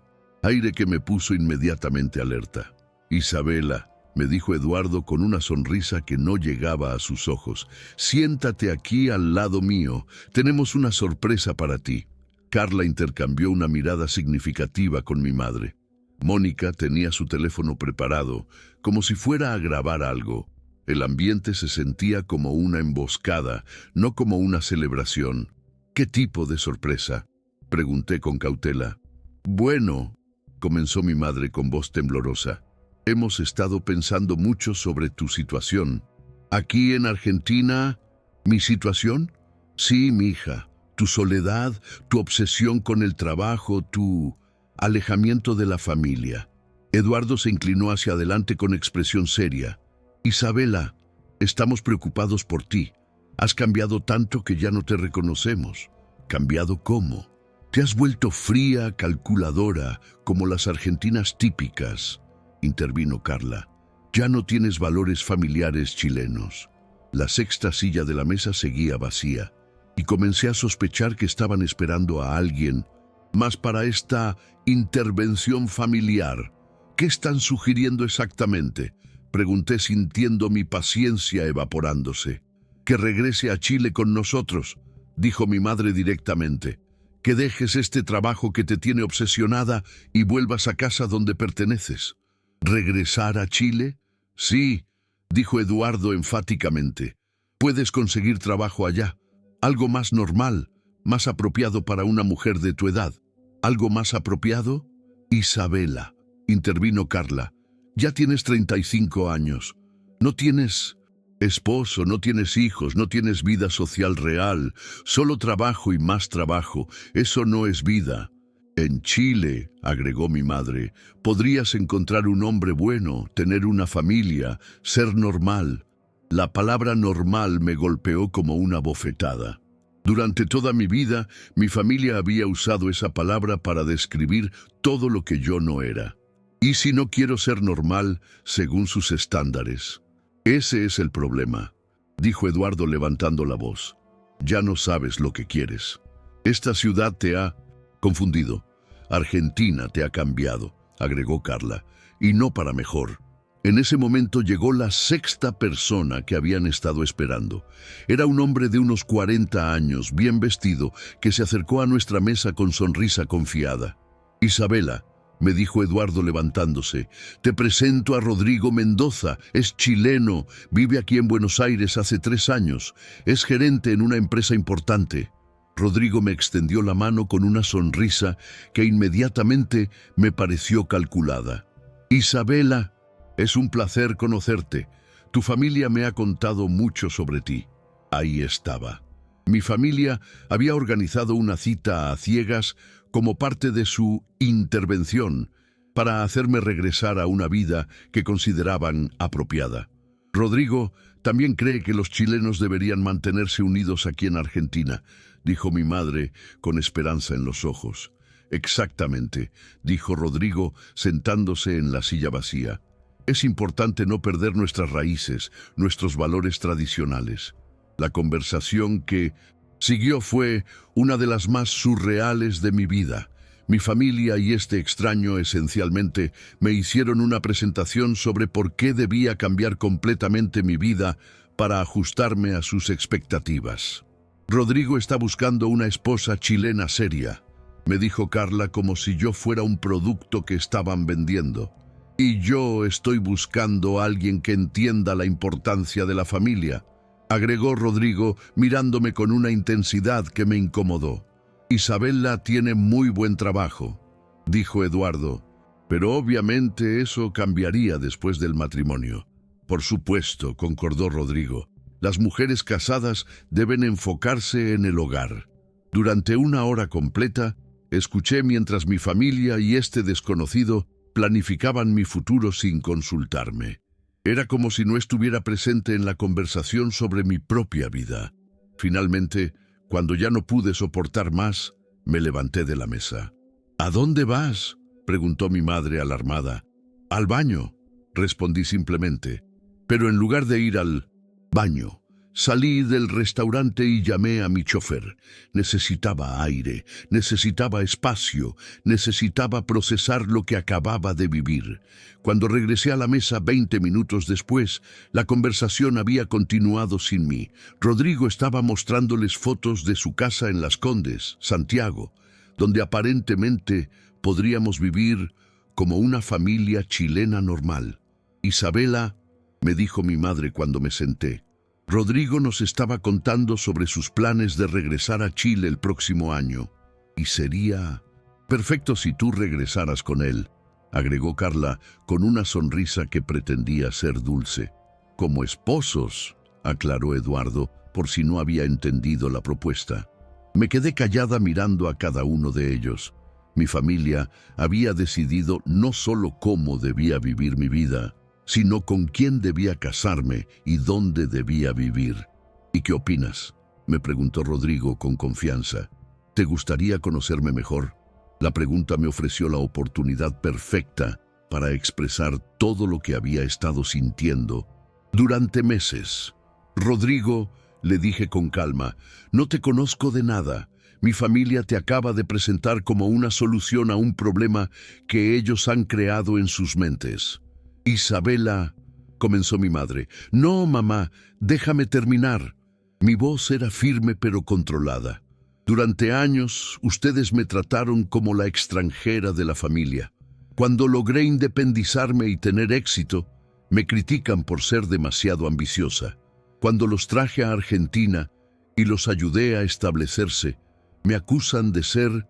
aire que me puso inmediatamente alerta. Isabella, me dijo Eduardo con una sonrisa que no llegaba a sus ojos, siéntate aquí al lado mío, tenemos una sorpresa para ti. Carla intercambió una mirada significativa con mi madre. Mónica tenía su teléfono preparado, como si fuera a grabar algo. El ambiente se sentía como una emboscada, no como una celebración. ¿Qué tipo de sorpresa?, pregunté con cautela. Bueno, comenzó mi madre con voz temblorosa. Hemos estado pensando mucho sobre tu situación. Aquí en Argentina, ¿mi situación? Sí, mija. Tu soledad, tu obsesión con el trabajo, tu alejamiento de la familia. Eduardo se inclinó hacia adelante con expresión seria. Isabella, estamos preocupados por ti. Has cambiado tanto que ya no te reconocemos. ¿Cambiado cómo? Te has vuelto fría, calculadora, como las argentinas típicas, intervino Carla. Ya no tienes valores familiares chilenos. La sexta silla de la mesa seguía vacía, y comencé a sospechar que estaban esperando a alguien más para esta intervención familiar. ¿Qué están sugiriendo exactamente?, pregunté sintiendo mi paciencia evaporándose. Que regrese a Chile con nosotros, dijo mi madre directamente. Que dejes este trabajo que te tiene obsesionada y vuelvas a casa donde perteneces. ¿Regresar a Chile? Sí, dijo Eduardo enfáticamente. Puedes conseguir trabajo allá. Algo más normal, más apropiado para una mujer de tu edad. ¿Algo más apropiado? Isabella, intervino Carla. Ya tienes 35 años. No tienes esposo, no tienes hijos, no tienes vida social real. Solo trabajo y más trabajo. Eso no es vida. En Chile, agregó mi madre, podrías encontrar un hombre bueno, tener una familia, ser normal. La palabra normal me golpeó como una bofetada. Durante toda mi vida, mi familia había usado esa palabra para describir todo lo que yo no era. ¿Y si no quiero ser normal según sus estándares? Ese es el problema, dijo Eduardo levantando la voz. Ya no sabes lo que quieres. Esta ciudad te ha confundido. Argentina te ha cambiado, agregó Carla, y no para mejor. En ese momento llegó la sexta persona que habían estado esperando. Era un hombre de unos 40 años, bien vestido, que se acercó a nuestra mesa con sonrisa confiada. Isabella, me dijo Eduardo levantándose, te presento a Rodrigo Mendoza, es chileno, vive aquí en Buenos Aires hace 3 años, es gerente en una empresa importante. Rodrigo me extendió la mano con una sonrisa que inmediatamente me pareció calculada. Isabela, es un placer conocerte. Tu familia me ha contado mucho sobre ti. Ahí estaba. Mi familia había organizado una cita a ciegas como parte de su intervención para hacerme regresar a una vida que consideraban apropiada. Rodrigo también cree que los chilenos deberían mantenerse unidos aquí en Argentina, dijo mi madre con esperanza en los ojos. Exactamente, dijo Rodrigo sentándose en la silla vacía. Es importante no perder nuestras raíces, nuestros valores tradicionales. La conversación que siguió fue una de las más surreales de mi vida. Mi familia y este extraño esencialmente me hicieron una presentación sobre por qué debía cambiar completamente mi vida para ajustarme a sus expectativas. Rodrigo está buscando una esposa chilena seria, me dijo Carla como si yo fuera un producto que estaban vendiendo. Y yo estoy buscando a alguien que entienda la importancia de la familia, agregó Rodrigo mirándome con una intensidad que me incomodó. Isabela tiene muy buen trabajo, dijo Eduardo, pero obviamente eso cambiaría después del matrimonio. Por supuesto, concordó Rodrigo, las mujeres casadas deben enfocarse en el hogar. Durante una hora completa, escuché mientras mi familia y este desconocido planificaban mi futuro sin consultarme. Era como si no estuviera presente en la conversación sobre mi propia vida. Finalmente, cuando ya no pude soportar más, me levanté de la mesa. ¿A dónde vas?, preguntó mi madre alarmada. Al baño, respondí simplemente. Pero en lugar de ir al baño, salí del restaurante y llamé a mi chofer. Necesitaba aire, necesitaba espacio, necesitaba procesar lo que acababa de vivir. Cuando regresé a la mesa 20 minutos después, la conversación había continuado sin mí. Rodrigo estaba mostrándoles fotos de su casa en Las Condes, Santiago, donde aparentemente podríamos vivir como una familia chilena normal. Isabela, me dijo mi madre cuando me senté. Rodrigo nos estaba contando sobre sus planes de regresar a Chile el próximo año. Y sería perfecto si tú regresaras con él, agregó Carla con una sonrisa que pretendía ser dulce. Como esposos, aclaró Eduardo, por si no había entendido la propuesta. Me quedé callada mirando a cada uno de ellos. Mi familia había decidido no solo cómo debía vivir mi vida, sino con quién debía casarme y dónde debía vivir. ¿Y qué opinas?, me preguntó Rodrigo con confianza. ¿Te gustaría conocerme mejor? La pregunta me ofreció la oportunidad perfecta para expresar todo lo que había estado sintiendo durante meses. Rodrigo, le dije con calma, no te conozco de nada. Mi familia te acaba de presentar como una solución a un problema que ellos han creado en sus mentes. Isabela, comenzó mi madre. No, mamá, déjame terminar. Mi voz era firme pero controlada. Durante años, ustedes me trataron como la extranjera de la familia. Cuando logré independizarme y tener éxito, me critican por ser demasiado ambiciosa. Cuando los traje a Argentina y los ayudé a establecerse, me acusan de ser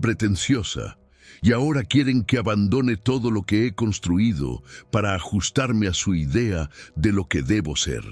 pretenciosa. Y ahora quieren que abandone todo lo que he construido para ajustarme a su idea de lo que debo ser.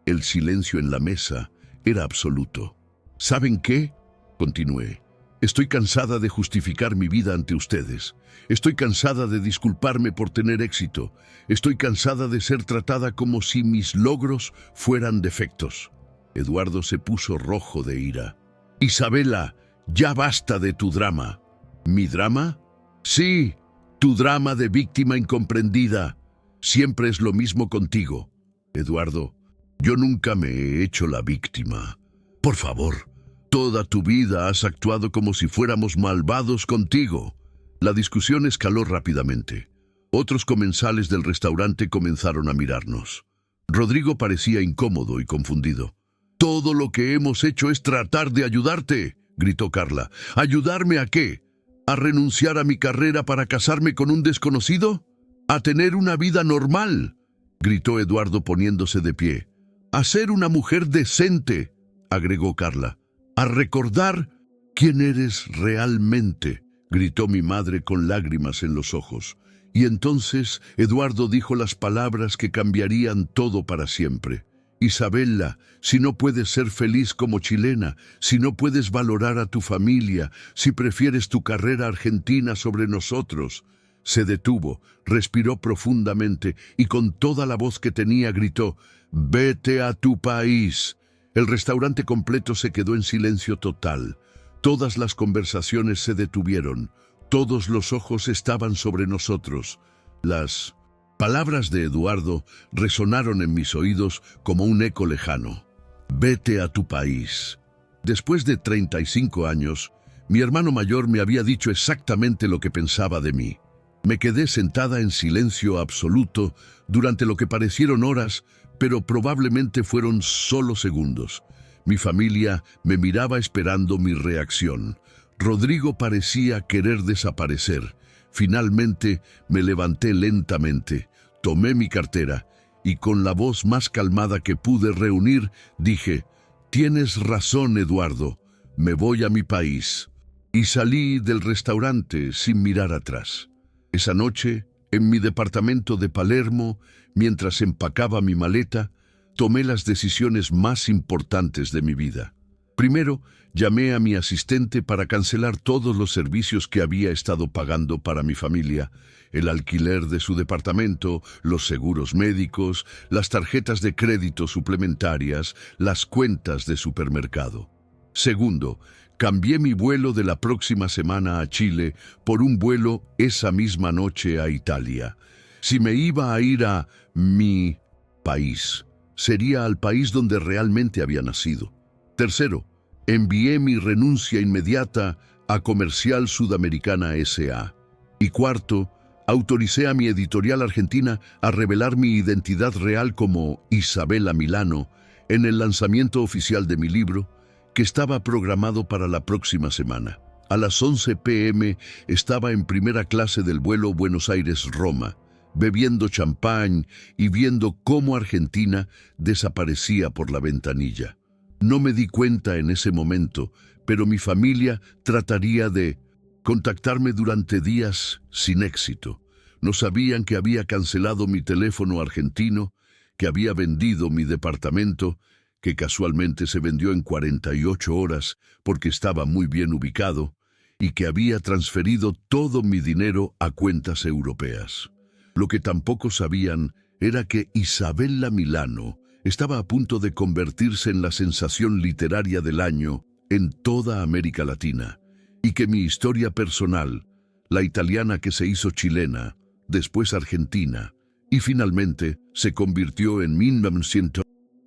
El silencio en la mesa era absoluto. ¿Saben qué?, continué. Estoy cansada de justificar mi vida ante ustedes. Estoy cansada de disculparme por tener éxito. Estoy cansada de ser tratada como si mis logros fueran defectos. Eduardo se puso rojo de ira. Isabela, ya basta de tu drama. ¿Mi drama? Sí, tu drama de víctima incomprendida. Siempre es lo mismo contigo. Eduardo, yo nunca me he hecho la víctima. Por favor, toda tu vida has actuado como si fuéramos malvados contigo. La discusión escaló rápidamente. Otros comensales del restaurante comenzaron a mirarnos. Rodrigo parecía incómodo y confundido. Todo lo que hemos hecho es tratar de ayudarte, gritó Carla. ¿Ayudarme a qué? ¿A renunciar a mi carrera para casarme con un desconocido? ¿A tener una vida normal?, gritó Eduardo poniéndose de pie. «A ser una mujer decente», agregó Carla. «A recordar quién eres realmente», gritó mi madre con lágrimas en los ojos. Y entonces Eduardo dijo las palabras que cambiarían todo para siempre. Isabela, si no puedes ser feliz como chilena, si no puedes valorar a tu familia, si prefieres tu carrera argentina sobre nosotros. Se detuvo, respiró profundamente y con toda la voz que tenía gritó: «¡Vete a tu país!». El restaurante completo se quedó en silencio total. Todas las conversaciones se detuvieron. Todos los ojos estaban sobre nosotros. Las palabras de Eduardo resonaron en mis oídos como un eco lejano. «Vete a tu país». Después de 35 años, mi hermano mayor me había dicho exactamente lo que pensaba de mí. Me quedé sentada en silencio absoluto durante lo que parecieron horas, pero probablemente fueron solo segundos. Mi familia me miraba esperando mi reacción. Rodrigo parecía querer desaparecer. Finalmente me levanté lentamente, tomé mi cartera y con la voz más calmada que pude reunir, dije: «Tienes razón, Eduardo, me voy a mi país». Y salí del restaurante sin mirar atrás. Esa noche, en mi departamento de Palermo, mientras empacaba mi maleta, tomé las decisiones más importantes de mi vida. Primero, llamé a mi asistente para cancelar todos los servicios que había estado pagando para mi familia: el alquiler de su departamento, los seguros médicos, las tarjetas de crédito suplementarias, las cuentas de supermercado. Segundo, cambié mi vuelo de la próxima semana a Chile por un vuelo esa misma noche a Italia. Si me iba a ir a mi país, sería al país donde realmente había nacido. Tercero, envié mi renuncia inmediata a Comercial Sudamericana S.A. Y cuarto, autoricé a mi editorial argentina a revelar mi identidad real como Isabela Milano en el lanzamiento oficial de mi libro, que estaba programado para la próxima semana. A las 11 p.m. estaba en primera clase del vuelo Buenos Aires-Roma, bebiendo champán y viendo cómo Argentina desaparecía por la ventanilla. No me di cuenta en ese momento, pero mi familia trataría de contactarme durante días sin éxito. No sabían que había cancelado mi teléfono argentino, que había vendido mi departamento, que casualmente se vendió en 48 horas porque estaba muy bien ubicado, y que había transferido todo mi dinero a cuentas europeas. Lo que tampoco sabían era que Isabela Milano estaba a punto de convertirse en la sensación literaria del año en toda América Latina, y que mi historia personal, la italiana que se hizo chilena, después argentina, y finalmente se convirtió en 1900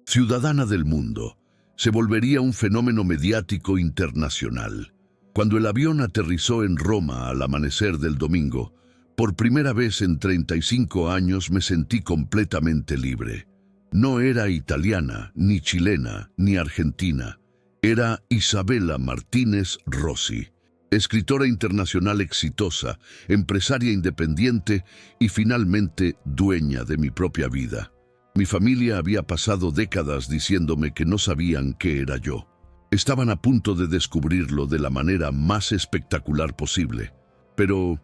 ciudadana del mundo, se volvería un fenómeno mediático internacional. Cuando el avión aterrizó en Roma al amanecer del domingo, por primera vez en 35 años me sentí completamente libre. No era italiana, ni chilena, ni argentina. Era Isabela Martínez Rossi, escritora internacional exitosa, empresaria independiente y finalmente dueña de mi propia vida. Mi familia había pasado décadas diciéndome que no sabían qué era yo. Estaban a punto de descubrirlo de la manera más espectacular posible. Pero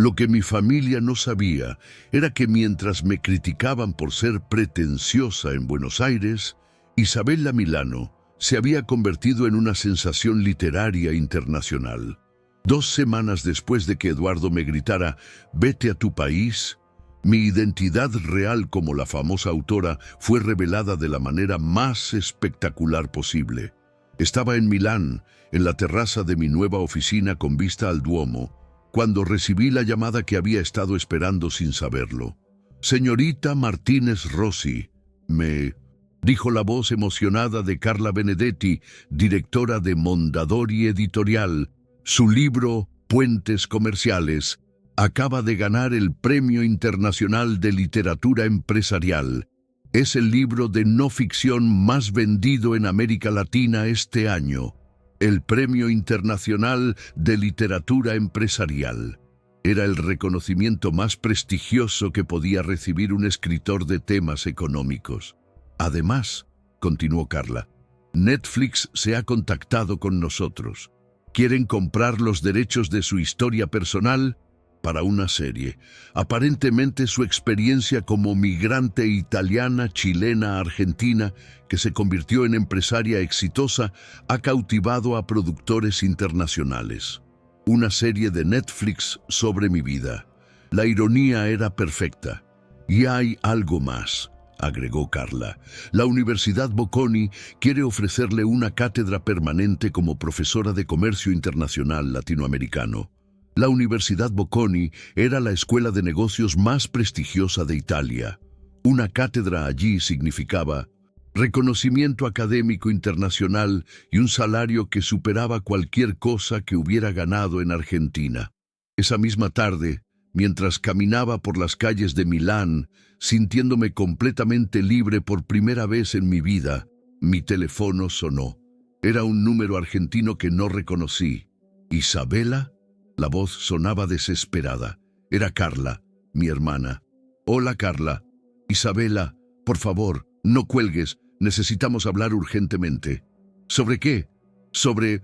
lo que mi familia no sabía era que mientras me criticaban por ser pretenciosa en Buenos Aires, Isabela Milano se había convertido en una sensación literaria internacional. 2 semanas después de que Eduardo me gritara «Vete a tu país», mi identidad real como la famosa autora fue revelada de la manera más espectacular posible. Estaba en Milán, en la terraza de mi nueva oficina con vista al Duomo, cuando recibí la llamada que había estado esperando sin saberlo. «Señorita Martínez Rossi», me dijo la voz emocionada de Carla Benedetti, directora de Mondadori Editorial. Su libro «Puentes Comerciales» acaba de ganar el Premio Internacional de Literatura Empresarial. Es el libro de no ficción más vendido en América Latina este año. El Premio Internacional de Literatura Empresarial. Era el reconocimiento más prestigioso que podía recibir un escritor de temas económicos. Además, continuó Carla, Netflix se ha contactado con nosotros. Quieren comprar los derechos de su historia personal para una serie. Aparentemente su experiencia como migrante italiana, chilena, argentina, que se convirtió en empresaria exitosa, ha cautivado a productores internacionales. Una serie de Netflix sobre mi vida. La ironía era perfecta. Y hay algo más, agregó Carla. La Universidad Bocconi quiere ofrecerle una cátedra permanente como profesora de comercio internacional latinoamericano. La Universidad Bocconi era la escuela de negocios más prestigiosa de Italia. Una cátedra allí significaba reconocimiento académico internacional y un salario que superaba cualquier cosa que hubiera ganado en Argentina. Esa misma tarde, mientras caminaba por las calles de Milán, sintiéndome completamente libre por primera vez en mi vida, mi teléfono sonó. Era un número argentino que no reconocí. ¿Isabela? La voz sonaba desesperada. Era Carla, mi hermana. Hola, Carla. Isabela, por favor, no cuelgues. Necesitamos hablar urgentemente. ¿Sobre qué? Sobre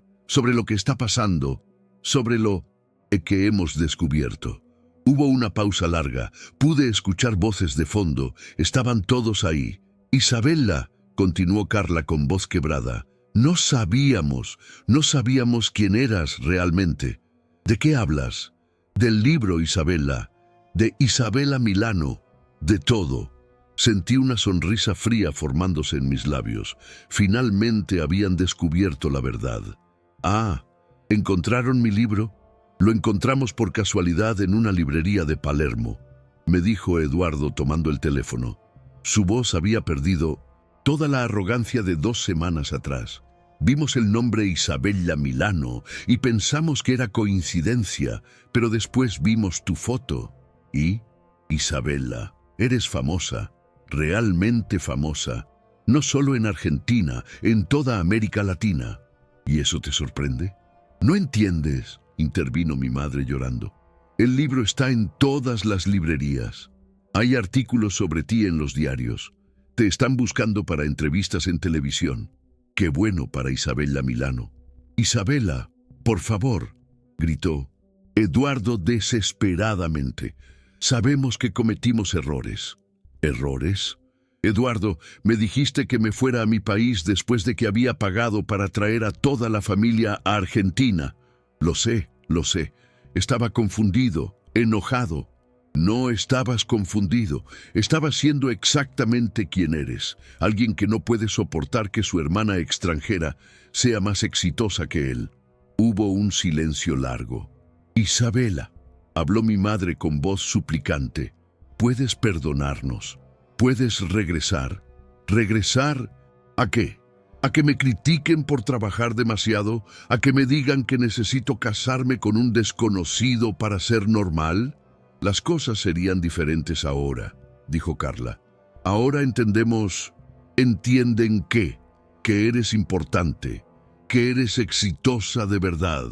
lo que está pasando. Sobre lo que hemos descubierto. Hubo una pausa larga. Pude escuchar voces de fondo. Estaban todos ahí. Isabela, continuó Carla con voz quebrada. No sabíamos quién eras realmente. ¿De qué hablas? Del libro, Isabela. De Isabela Milano. De todo. Sentí una sonrisa fría formándose en mis labios. Finalmente habían descubierto la verdad. Ah, ¿encontraron mi libro? Lo encontramos por casualidad en una librería de Palermo, me dijo Eduardo tomando el teléfono. Su voz había perdido toda la arrogancia de 2 semanas atrás. Vimos el nombre Isabella Milano y pensamos que era coincidencia, pero después vimos tu foto. Y, Isabella, eres famosa, realmente famosa, no solo en Argentina, en toda América Latina. ¿Y eso te sorprende? ¿No entiendes?, intervino mi madre llorando. El libro está en todas las librerías. Hay artículos sobre ti en los diarios. Te están buscando para entrevistas en televisión. Qué bueno para Isabella Milano. Isabela, por favor, gritó Eduardo desesperadamente. Sabemos que cometimos errores. ¿Errores? Eduardo, me dijiste que me fuera a mi país después de que había pagado para traer a toda la familia a Argentina. Lo sé. Estaba confundido, enojado. No estabas confundido. Estabas siendo exactamente quien eres. Alguien que no puede soportar que su hermana extranjera sea más exitosa que él. Hubo un silencio largo. Isabela, habló mi madre con voz suplicante. ¿Puedes perdonarnos? ¿Puedes regresar? ¿Regresar a qué? ¿A que me critiquen por trabajar demasiado? ¿A que me digan que necesito casarme con un desconocido para ser normal? Las cosas serían diferentes ahora, dijo Carla. Ahora entienden que eres importante, que eres exitosa de verdad.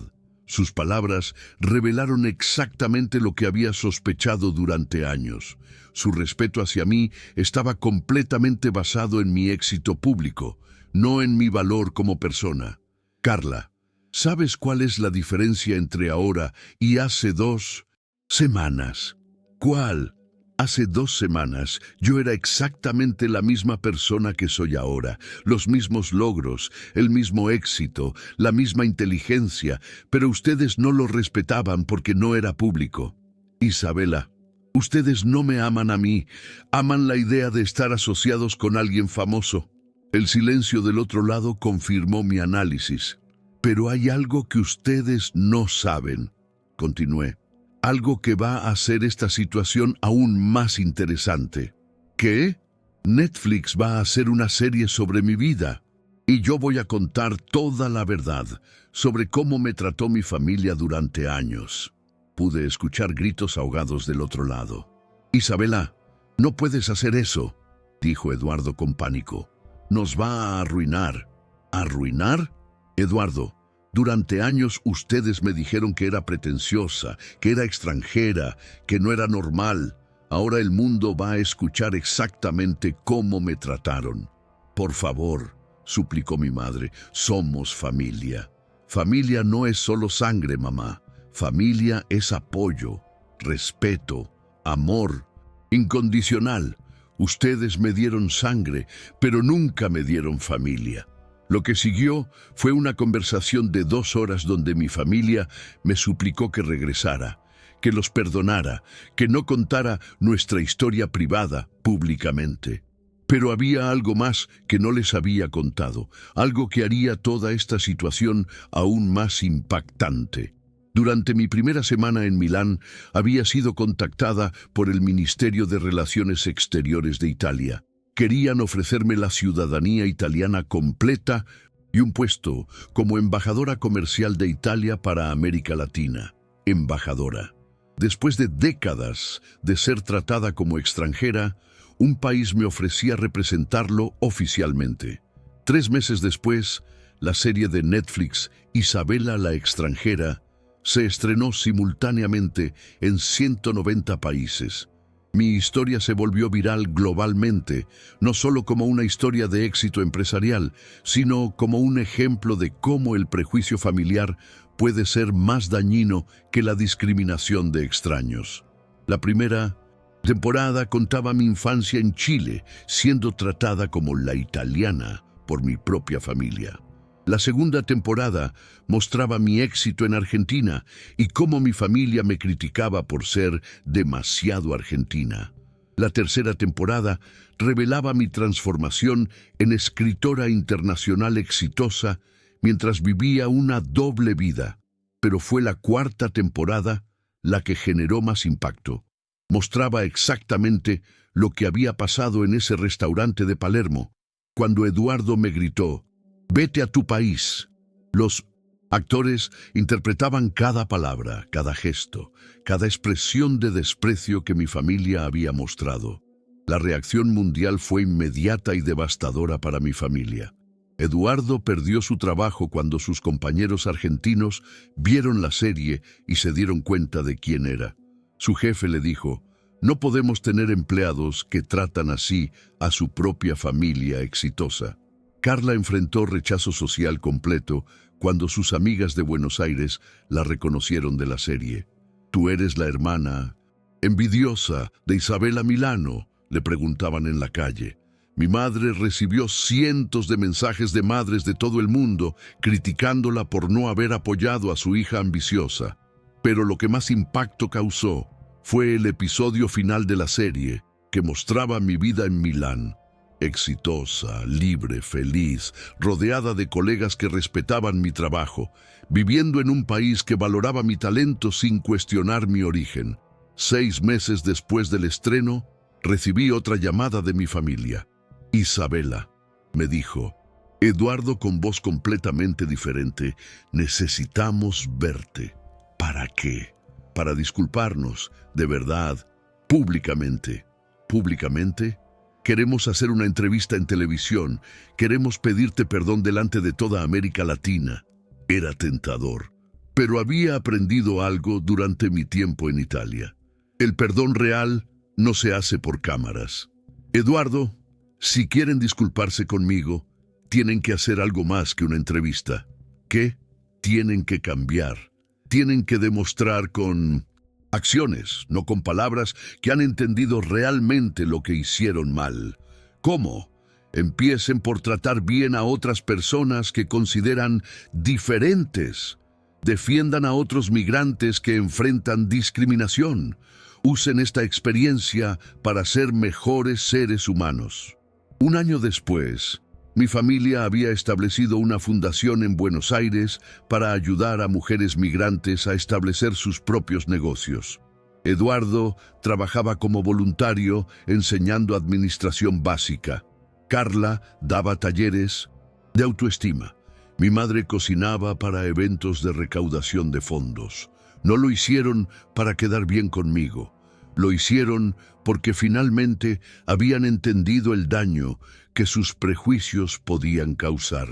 Sus palabras revelaron exactamente lo que había sospechado durante años. Su respeto hacia mí estaba completamente basado en mi éxito público, no en mi valor como persona. Carla, ¿sabes cuál es la diferencia entre ahora y hace 2 semanas? ¿Cuál? Hace 2 semanas yo era exactamente la misma persona que soy ahora, los mismos logros, el mismo éxito, la misma inteligencia, pero ustedes no lo respetaban porque no era público. Isabela, ustedes no me aman a mí, aman la idea de estar asociados con alguien famoso. El silencio del otro lado confirmó mi análisis. Pero hay algo que ustedes no saben, continué. Algo que va a hacer esta situación aún más interesante. ¿Qué? Netflix va a hacer una serie sobre mi vida. Y yo voy a contar toda la verdad sobre cómo me trató mi familia durante años. Pude escuchar gritos ahogados del otro lado. Isabela, no puedes hacer eso, dijo Eduardo con pánico. Nos va a arruinar. ¿Arruinar? Eduardo, durante años ustedes me dijeron que era pretenciosa, que era extranjera, que no era normal. Ahora el mundo va a escuchar exactamente cómo me trataron. Por favor, suplicó mi madre, somos familia. Familia no es solo sangre, mamá. Familia es apoyo. respeto, amor, incondicional. Ustedes me dieron sangre, pero nunca me dieron familia. Lo que siguió fue una conversación de 2 horas donde mi familia me suplicó que regresara, que los perdonara, que no contara nuestra historia privada públicamente. Pero había algo más que no les había contado, algo que haría toda esta situación aún más impactante. Durante mi primera semana en Milán, había sido contactada por el Ministerio de Relaciones Exteriores de Italia. Querían ofrecerme la ciudadanía italiana completa y un puesto como embajadora comercial de Italia para América Latina. Embajadora. Después de décadas de ser tratada como extranjera, un país me ofrecía representarlo oficialmente. 3 meses después, la serie de Netflix Isabela la extranjera se estrenó simultáneamente en 190 países. Mi historia se volvió viral globalmente, no solo como una historia de éxito empresarial, sino como un ejemplo de cómo el prejuicio familiar puede ser más dañino que la discriminación de extraños. La primera temporada contaba mi infancia en Chile, siendo tratada como la italiana por mi propia familia. La segunda temporada mostraba mi éxito en Argentina y cómo mi familia me criticaba por ser demasiado argentina. La tercera temporada revelaba mi transformación en escritora internacional exitosa mientras vivía una doble vida. Pero fue la cuarta temporada la que generó más impacto. Mostraba exactamente lo que había pasado en ese restaurante de Palermo, cuando Eduardo me gritó: «Vete a tu país». Los actores interpretaban cada palabra, cada gesto, cada expresión de desprecio que mi familia había mostrado. La reacción mundial fue inmediata y devastadora para mi familia. Eduardo perdió su trabajo cuando sus compañeros argentinos vieron la serie y se dieron cuenta de quién era. Su jefe le dijo: «No podemos tener empleados que tratan así a su propia familia exitosa». Carla enfrentó rechazo social completo cuando sus amigas de Buenos Aires la reconocieron de la serie. «¿Tú eres la hermana envidiosa de Isabela Milano?», le preguntaban en la calle. Mi madre recibió cientos de mensajes de madres de todo el mundo criticándola por no haber apoyado a su hija ambiciosa. Pero lo que más impacto causó fue el episodio final de la serie, que mostraba mi vida en Milán. Exitosa, libre, feliz, rodeada de colegas que respetaban mi trabajo, viviendo en un país que valoraba mi talento sin cuestionar mi origen. 6 meses después del estreno, recibí otra llamada de mi familia. «Isabela», me dijo, «Eduardo, con voz completamente diferente, necesitamos verte». «¿Para qué?» «Para disculparnos, de verdad, públicamente». «¿Públicamente?» «Queremos hacer una entrevista en televisión. Queremos pedirte perdón delante de toda América Latina». Era tentador, pero había aprendido algo durante mi tiempo en Italia. El perdón real no se hace por cámaras. «Eduardo, si quieren disculparse conmigo, tienen que hacer algo más que una entrevista». «¿Qué?» «Tienen que cambiar. Tienen que demostrar con acciones, no con palabras, que han entendido realmente lo que hicieron mal». «¿Cómo?» «Empiecen por tratar bien a otras personas que consideran diferentes. Defiendan a otros migrantes que enfrentan discriminación. Usen esta experiencia para ser mejores seres humanos». 1 año después, mi familia había establecido una fundación en Buenos Aires para ayudar a mujeres migrantes a establecer sus propios negocios. Eduardo trabajaba como voluntario enseñando administración básica. Carla daba talleres de autoestima. Mi madre cocinaba para eventos de recaudación de fondos. No lo hicieron para quedar bien conmigo. Lo hicieron porque finalmente habían entendido el daño que sus prejuicios podían causar.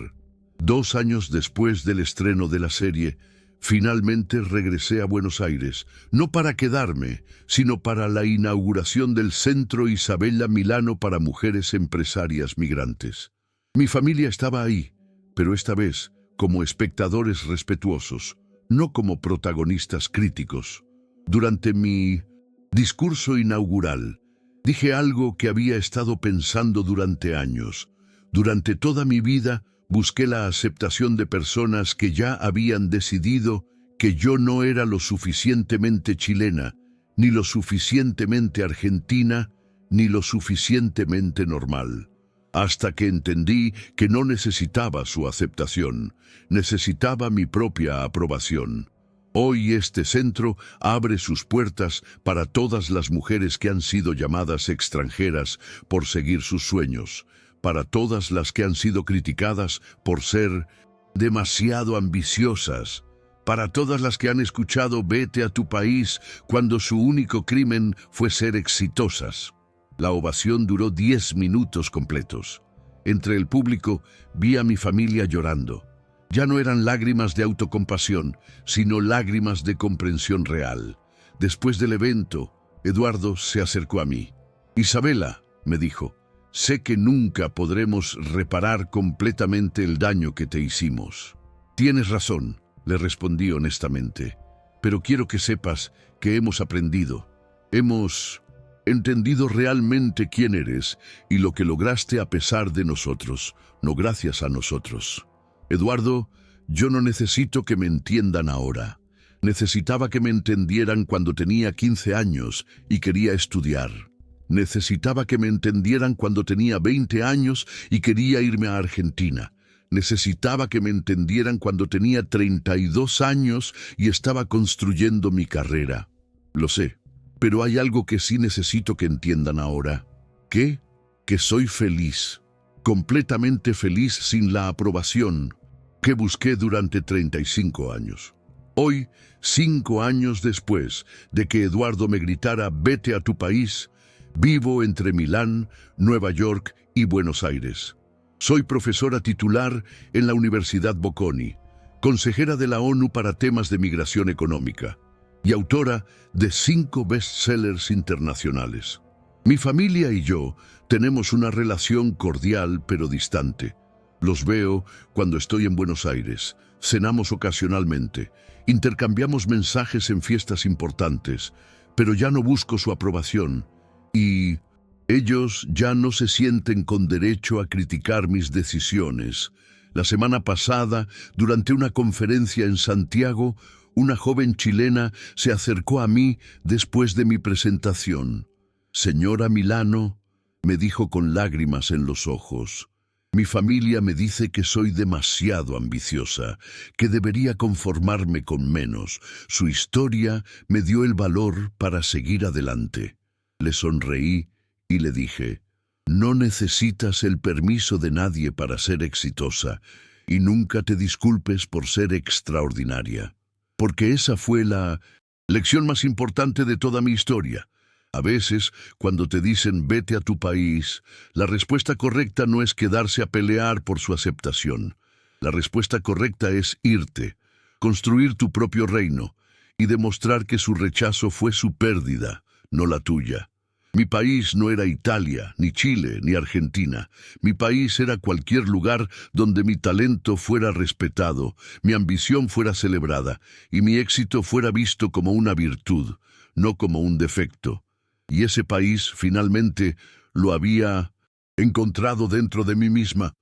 2 años después del estreno de la serie, finalmente regresé a Buenos Aires, no para quedarme, sino para la inauguración del Centro Isabela Milano para mujeres empresarias migrantes. Mi familia estaba ahí, pero esta vez como espectadores respetuosos, no como protagonistas críticos. Durante mi discurso inaugural, dije algo que había estado pensando durante años. Durante toda mi vida, busqué la aceptación de personas que ya habían decidido que yo no era lo suficientemente chilena, ni lo suficientemente argentina, ni lo suficientemente normal. Hasta que entendí que no necesitaba su aceptación, necesitaba mi propia aprobación. Hoy este centro abre sus puertas para todas las mujeres que han sido llamadas extranjeras por seguir sus sueños, para todas las que han sido criticadas por ser demasiado ambiciosas, para todas las que han escuchado «Vete a tu país» cuando su único crimen fue ser exitosas. La ovación duró 10 minutos completos. Entre el público vi a mi familia llorando. Ya no eran lágrimas de autocompasión, sino lágrimas de comprensión real. Después del evento, Eduardo se acercó a mí. «Isabela», me dijo, «sé que nunca podremos reparar completamente el daño que te hicimos». «Tienes razón», le respondí honestamente, «pero quiero que sepas que hemos aprendido. Hemos entendido realmente quién eres y lo que lograste a pesar de nosotros, no gracias a nosotros». Eduardo, yo no necesito que me entiendan ahora. Necesitaba que me entendieran cuando tenía 15 años y quería estudiar. Necesitaba que me entendieran cuando tenía 20 años y quería irme a Argentina. Necesitaba que me entendieran cuando tenía 32 años y estaba construyendo mi carrera. Lo sé, pero hay algo que sí necesito que entiendan ahora. ¿Qué? Que soy feliz. Completamente feliz sin la aprobación que busqué durante 35 años. Hoy, 5 años después de que Eduardo me gritara «Vete a tu país», vivo entre Milán, Nueva York y Buenos Aires. Soy profesora titular en la Universidad Bocconi, consejera de la ONU para temas de migración económica y autora de 5 bestsellers internacionales. Mi familia y yo tenemos una relación cordial pero distante. Los veo cuando estoy en Buenos Aires, cenamos ocasionalmente, intercambiamos mensajes en fiestas importantes, pero ya no busco su aprobación y ellos ya no se sienten con derecho a criticar mis decisiones. La semana pasada, durante una conferencia en Santiago, una joven chilena se acercó a mí después de mi presentación. «Señora Milano», me dijo con lágrimas en los ojos, «mi familia me dice que soy demasiado ambiciosa, que debería conformarme con menos. Su historia me dio el valor para seguir adelante». Le sonreí y le dije, «No necesitas el permiso de nadie para ser exitosa y nunca te disculpes por ser extraordinaria, porque esa fue la lección más importante de toda mi historia». A veces, cuando te dicen «vete a tu país», la respuesta correcta no es quedarse a pelear por su aceptación. La respuesta correcta es irte, construir tu propio reino y demostrar que su rechazo fue su pérdida, no la tuya. Mi país no era Italia, ni Chile, ni Argentina. Mi país era cualquier lugar donde mi talento fuera respetado, mi ambición fuera celebrada y mi éxito fuera visto como una virtud, no como un defecto. Y ese país, finalmente, lo había encontrado dentro de mí misma.